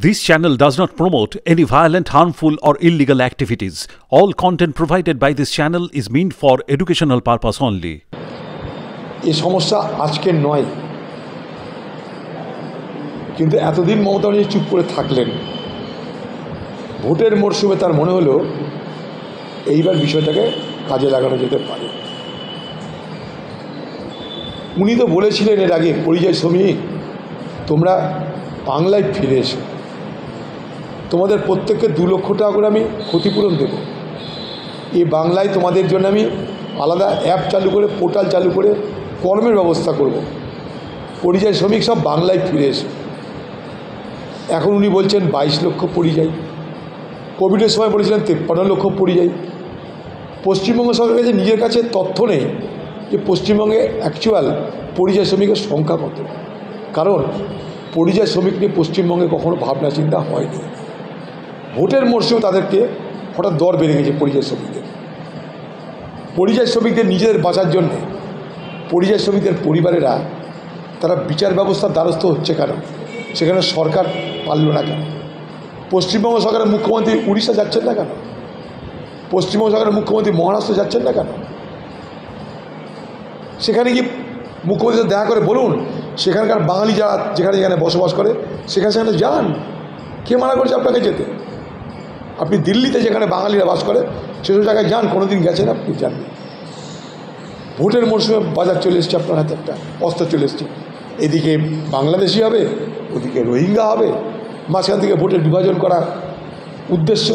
This channel does not promote any violent, harmful, or illegal activities. All content provided by this channel is meant for educational purpose only. এই সমস্যা আজকের নয়, কিন্তু এতদিন মমতা ব্যানার্জি চুপ করে থাকলেন। ভোটের মরশুমে তার মনে হলো এইবার বিষয়টাকে কাজে লাগানো যেতে পারে। উনি তো বলেছিলেন এর আগে, পরিযায়ী শ্রমিক তোমরা বাংলায় ফিরে এসো, তোমাদের প্রত্যেককে 2 লক্ষ টাকা করে আমি ক্ষতিপূরণ দেব। এই বাংলায় তোমাদের জন্য আমি আলাদা অ্যাপ চালু করে, পোর্টাল চালু করে কর্মের ব্যবস্থা করব। পরিযায়ী শ্রমিক সব বাংলায় ফিরে এসো। এখন উনি বলছেন 22 লক্ষ পরিযায়ী। কোভিডের সময় বলেছিলেন 53 লক্ষ পরিযায়ী। পশ্চিমবঙ্গ সরকারের কাছে নিজের কাছে তথ্য নেই যে পশ্চিমবঙ্গে অ্যাকচুয়াল পরিযায়ী শ্রমিকের সংখ্যা কত, কারণ পরিযায়ী শ্রমিক নিয়ে পশ্চিমবঙ্গে কখনো ভাবনা চিন্তা হয়নি। ভোটের মরশুমে তাদেরকে হঠাৎ দর বেড়ে গেছে পরিযায়ী শ্রমিকদের। পরিযায়ী শ্রমিকদের নিজেদের বাঁচার জন্যে পরিযায়ী শ্রমিকদের পরিবারেরা তারা বিচার ব্যবস্থার দ্বারস্থ হচ্ছে কেন? সেখানে সরকার পারল না কেন? পশ্চিমবঙ্গ সরকারের মুখ্যমন্ত্রী উড়িষ্যা যাচ্ছেন না কেন? পশ্চিমবঙ্গ সরকারের মুখ্যমন্ত্রী মহারাষ্ট্র যাচ্ছেন না কেন? সেখানে কি মুখ্যমন্ত্রী দেখা করে বলুন, সেখানকার বাঙালি যারা যেখানে বসবাস করে সেখানে যান। কে মানা করেছে আপনাকে যেতে? আপনি দিল্লিতে যেখানে বাঙালিরা বাস করে সেসব জায়গায় যান, কোনোদিন গেছেন আপনি? যাননি। ভোটের মরশুমে বাজার চলে এসছে, আপনার হাতে একটা অস্ত্র চলে এসছে। এদিকে বাংলাদেশি হবে, ওদিকে রোহিঙ্গা হবে, মাঝখান থেকে ভোটের বিভাজন করা উদ্দেশ্য।